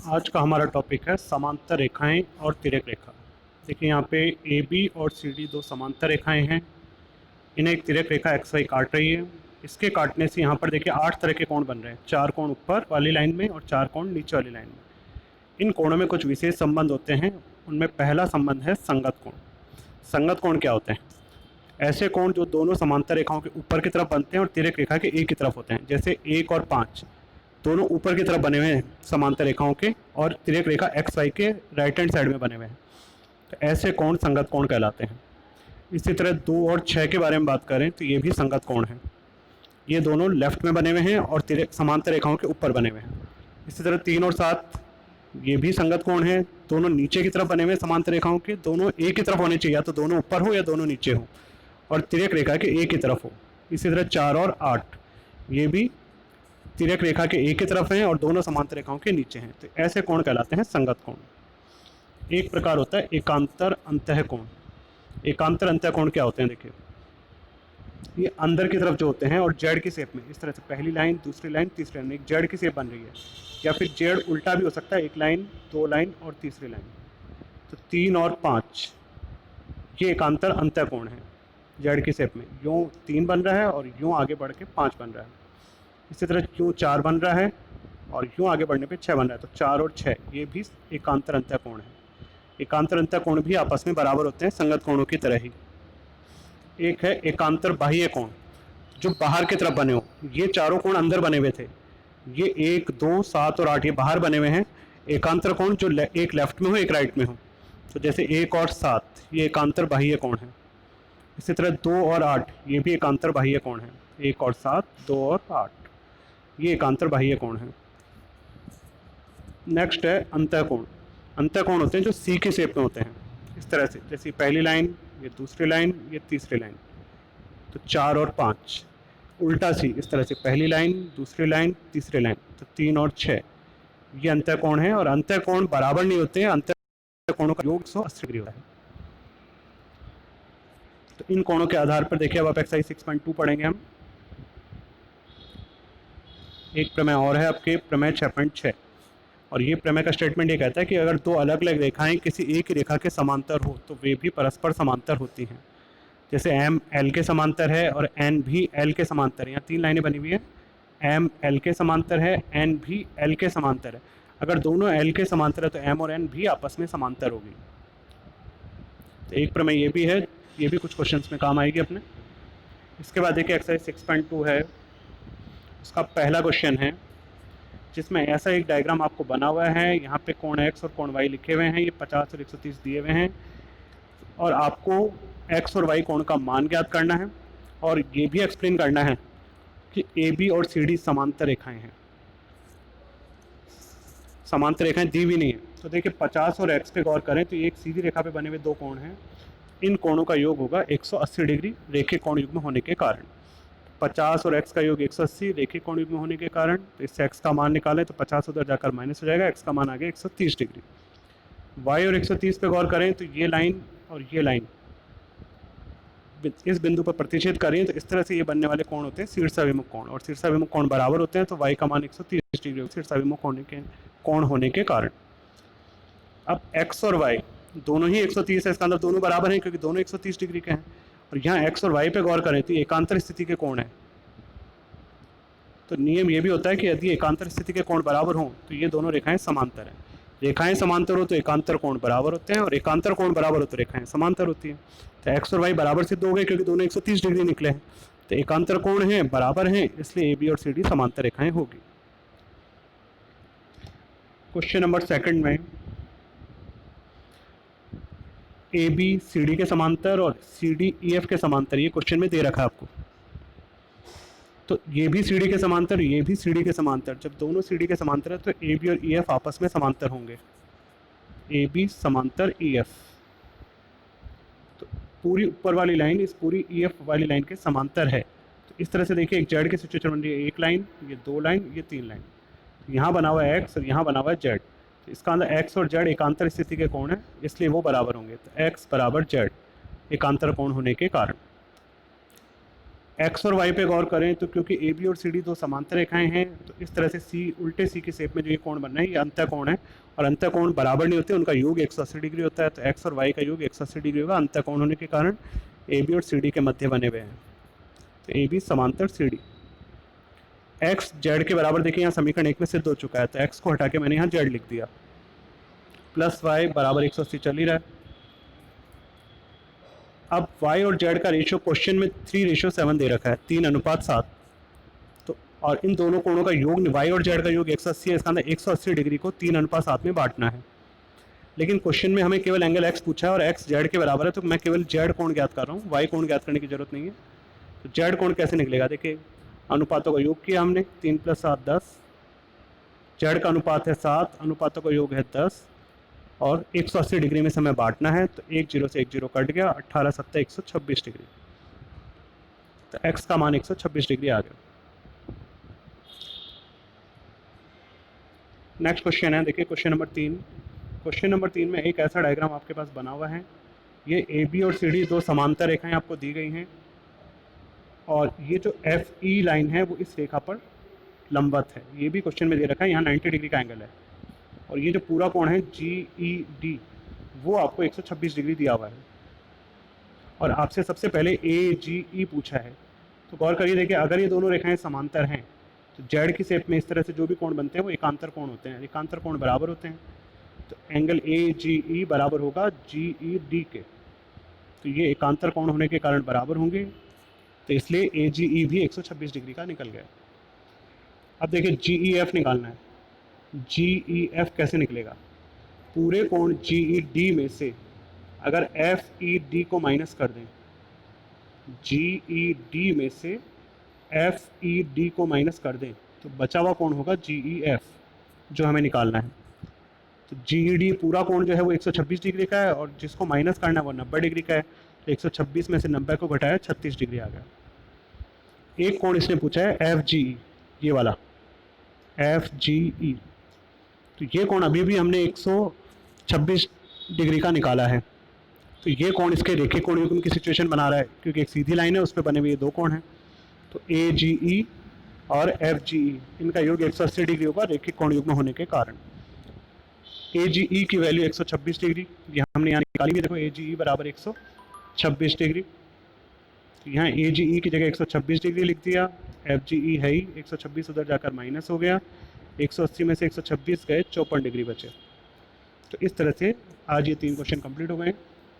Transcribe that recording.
आज का हमारा टॉपिक है समांतर रेखाएं और तिर्यक रेखा। देखिए यहाँ पे ए बी और सी डी दो समांतर रेखाएं हैं। इन्हें एक तिर्यक रेखा एक्स वाई काट रही है। इसके काटने से यहाँ पर देखिए 8 तरह के कोण बन रहे हैं, 4 कोण ऊपर वाली लाइन में और 4 कोण नीचे वाली लाइन में। इन कोणों में कुछ विशेष संबंध होते हैं। उनमें पहला संबंध है संगत कोण। संगत कोण क्या होते हैं? ऐसे कोण जो दोनों समांतर रेखाओं के ऊपर की तरफ बनते हैं और तिर्यक रेखा के एक की तरफ होते हैं। जैसे 1 और 5 दोनों ऊपर की तरफ बने हुए हैं समांतर रेखाओं के, और तिर्यक रेखा एक्स वाई के राइट हैंड साइड में बने हुए हैं। तो ऐसे कोण संगत कोण कहलाते हैं। इसी तरह 2 और 6 के बारे में बात करें तो ये भी संगत कोण हैं। ये दोनों लेफ्ट में बने हुए हैं और समांतर रेखाओं के ऊपर बने हुए हैं। इसी तरह 3 और 7 ये भी संगत कोण हैं। दोनों नीचे की तरफ बने हुए हैं समांतर रेखाओं के, दोनों एक ही तरफ होने चाहिए, या तो दोनों ऊपर हो या दोनों नीचे हो, और तिर्यक रेखा के एक ही तरफ हो। इसी तरह 4 और 8 ये भी तिर्यक रेखा के एक ही तरफ हैं और दोनों समांतर रेखाओं के नीचे हैं। तो ऐसे कोण कहलाते हैं संगत कोण। एक प्रकार होता है एकांतर अंतः कोण। एकांतर अंतः कोण क्या होते हैं? देखिए ये अंदर की तरफ जो होते हैं और जेड की शेप में, इस तरह से पहली लाइन, दूसरी लाइन, तीसरी लाइन, एक जेड की शेप बन रही है, या फिर जेड उल्टा भी हो सकता है, एक लाइन, दो लाइन और तीसरी लाइन। तो 3 और 5 ये एकांतर अंतः कोण है। जेड की शेप में यूँ 3 बन रहा है और यूँ आगे बढ़ के 5 बन रहा है। इसी तरह यूँ 4 बन रहा है और यूँ आगे बढ़ने पे 6 बन रहा है। तो 4 और 6 ये भी एकांतर अंतः कोण है। एकांतर अंतः कोण भी आपस में बराबर होते हैं संगत कोणों की तरह ही। एक है एकांतर बाह्य कोण, जो बाहर की तरफ बने हो। ये चारों कोण अंदर बने हुए थे, ये 1, 2, 7 और 8 ये बाहर बने हुए हैं। एकांतर कोण जो एक लेफ्ट में हो एक राइट में हो। तो जैसे 1 और 7 ये एकांतर बाह्य कोण है। इसी तरह 2 और 8 ये भी एकांतर बाह्य कोण है। 1 और 7, 2 और 8 ये एकांतर बाह्य कोण है। नेक्स्ट है अंतः कोण। अंतः कोण होते हैं जो सी के शेप में होते हैं, इस तरह से, जैसे पहली लाइन, ये दूसरी लाइन, ये तीसरी लाइन। तो 4 और 5 उल्टा सी, इस तरह से पहली लाइन, दूसरी लाइन, तीसरी लाइन। तो 3 और 6 ये अंतः कोण है। और अंतः कोण बराबर नहीं होते हैं, अंतः कोणों का योग 180 डिग्री होता है। तो इन कोणों के आधार पर देखिए अब आप एक्सरसाइज 6.2 पढ़ेंगे हम। एक प्रमेय और है आपके, प्रमेय 6.6, और ये प्रमेय का स्टेटमेंट ये कहता है कि अगर दो अलग अलग रेखाएं किसी एक ही रेखा के समांतर हो तो वे भी परस्पर समांतर होती हैं। जैसे एम एल के समांतर है और एन भी एल के समांतर है। यहाँ 3 लाइनें बनी हुई है, एम एल के समांतर है, एन भी एल के समांतर है। अगर दोनों एल के समांतर है तो एम और एन भी आपस में समांतर होगी। तो एक प्रमेय ये भी है, ये भी कुछ क्वेश्चंस में काम आएगी अपने। इसके बाद देखिए एक्सरसाइज 6.2 है, उसका पहला क्वेश्चन है जिसमें ऐसा एक डायग्राम आपको बना हुआ है। यहाँ पे कोण x और कोण y लिखे हुए हैं, ये 50 और 130 दिए हुए हैं, और आपको x और y कोण का मान ज्ञात करना है, और ये भी एक्सप्लेन करना है कि ए बी और सी डी समांतर रेखाएं हैं। समांतर रेखाएं दी भी नहीं है। तो देखिए 50 और x पे गौर करें तो एक सीधी रेखा पे बने हुए दो कोण हैं। इन कोणों का योग होगा 180 डिग्री रेखीय कोण युग्म होने के कारण। 50 और x का योग 180 रेखीय कोण युग्म होने के कारण। तो इससे x का मान निकालें तो 50 उधर जाकर माइनस हो जाएगा, x का मान आ गया 130 डिग्री। y और 130 पे गौर करें तो ये लाइन और ये लाइन इस बिंदु पर प्रतिच्छेद करें तो इस तरह से ये बनने वाले कोण होते हैं शीर्षाभिमुख कोण, और शीर्षाभिमुख कोण बराबर होते हैं। तो y का मान 130 डिग्री शीर्षाभिमुख कोण होने के कारण। अब x और y दोनों ही 130 है, इसका अंदर दोनों बराबर हैं क्योंकि दोनों 130 डिग्री के हैं। और यहाँ x और y पे गौर करें तो एकांतर स्थिति के कोण है। तो नियम ये भी होता है कि यदि एकांतर स्थिति के कोण बराबर हों तो ये दोनों रेखाएं समांतर हैं। रेखाएं समांतर हो तो एकांतर कोण बराबर होते हैं, और एकांतर कोण बराबर हो तो रेखाएं समांतर होती हैं। तो x और y बराबर सिद्ध हो गए क्योंकि दोनों 130 डिग्री निकले हैं। तो एकांतर कोण हैं, बराबर हैं, इसलिए ए बी और सी डी समांतर रेखाएं होगी। क्वेश्चन नंबर 2 में ए बी सी डी के समांतर और सी डी ई एफ के समांतर ये क्वेश्चन में दे रखा है आपको। तो ये भी सी डी के समांतर, ये भी सी डी के समांतर। जब दोनों सी डी के समांतर है तो ए बी और ई एफ आपस में समांतर होंगे। ए बी समांतर ई एफ, तो पूरी ऊपर वाली लाइन इस पूरी ई एफ वाली लाइन के समांतर है। तो इस तरह से देखिए एक जेड की सिचुएशन बन रही है, एक लाइन, ये 2 लाइन, ये 3 लाइन। यहाँ बना हुआ है एक्स और यहाँ बना हुआ है जेड। तो इसका अंदर एक्स और जेड एकांतर स्थिति के कोण है, इसलिए वो बराबर होंगे। तो एक्स बराबर जेड एकांतर कोण होने के कारण। एक्स और वाई पे गौर करें तो क्योंकि ए बी और सी डी दो समांतर रेखाएं हैं, तो इस तरह से सी उल्टे सी की शेप में जो ये कोण बन रहा है ये अंतःकोण है, और अंतःकोण बराबर नहीं होते, उनका योग 180 डिग्री होता है। तो एक्स और वाई का योग 180 डिग्री होगा अंतःकोण होने के कारण, ए बी और सी डी के मध्य बने हुए हैं। तो ए बी समांतर सी डी। एक्स जेड के बराबर, देखिए यहाँ समीकरण 1 में सिद्ध हो चुका है, तो एक्स को हटा के मैंने यहाँ जेड लिख दिया, प्लस वाई बराबर 180 चल ही रहा है। अब y और z का रेशियो क्वेश्चन में 3:7 दे रखा है, 3:7। तो और इन दोनों कोणों का योग, y और z का योग 180 है, इसका अंदर 180 डिग्री को 3:7 में बांटना है। लेकिन क्वेश्चन में हमें केवल एंगल x पूछा है और x z के बराबर है, तो मैं केवल z कोण ज्ञात कर रहा हूँ, y कोण ज्ञात करने की जरूरत नहीं है। तो z कोण कैसे निकलेगा, देखिए अनुपातों का योग किया हमने, 3 + 7 10, z का अनुपात है 7, अनुपातों का योग है 10, और 180 डिग्री में समय बांटना है, तो 1 0 से 1 0 कट गया, 18 7 126 डिग्री। तो x का मान 126 डिग्री आ गया। नेक्स्ट क्वेश्चन है, देखिए क्वेश्चन नंबर 3। क्वेश्चन नंबर 3 में एक ऐसा डायग्राम आपके पास बना हुआ है, ये ए बी और सी डी दो समांतर रेखाएं आपको दी गई हैं, और ये जो एफ ई लाइन है वो इस रेखा पर लंबवत है, ये भी क्वेश्चन में दे रखा है, यहाँ 90 डिग्री का एंगल है, और ये जो पूरा कोण है जी ई डी वो आपको 126 डिग्री दिया हुआ है, और आपसे सबसे पहले ए जी ई पूछा है। तो गौर करिए, देखिए अगर ये दोनों रेखाएं समांतर हैं तो जेड की शेप में इस तरह से जो भी कोण बनते हैं वो एकांतर कोण होते हैं, एकांतर कोण बराबर होते हैं। तो एंगल ए जी ई बराबर होगा जी ई डी के, तो ये एकांतर कोण होने के कारण बराबर होंगे, तो इसलिए ए जी ई भी 126 डिग्री का निकल गया। अब देखिए जी ई एफ निकालना है। जी ई एफ कैसे निकलेगा, पूरे कोण जी ई डी में से अगर एफ ई डी को माइनस कर दें, जी ई डी में से एफ ई डी को माइनस कर दें, तो बचा हुआ कोण होगा जी ई एफ, जो हमें निकालना है। तो जी ई डी पूरा कोण जो है वो 126 डिग्री का है, और जिसको माइनस करना है वो 90 डिग्री का है, तो 126 में से 90 को घटाया 36 डिग्री आ गया। एक कोण इसने पूछा है एफ जी ई, ये वाला एफ जी ई, तो ये कोण अभी भी हमने 126 डिग्री का निकाला है। तो ये कोण इसके रेखिक कोण युग्म की सिचुएशन बना रहा है, क्योंकि एक सीधी लाइन है उस पर बने हुए दो कोण हैं। तो ए जी ई और एफ जी ई इनका योग 180 डिग्री होगा रेखिक कोण युग्म होने के कारण। ए जी ई की वैल्यू 126 डिग्री हमने यहाँ निकाली हुई, देखो ए जी ई बराबर 126 डिग्री। तो यहाँ ए जी ई की जगह 126 डिग्री लिख दिया, एफ जी ई है ही 126, उधर जाकर माइनस हो गया, 180 में से 126 गए, 54 डिग्री बचे। तो इस तरह से आज ये 3 क्वेश्चन कंप्लीट हो गए।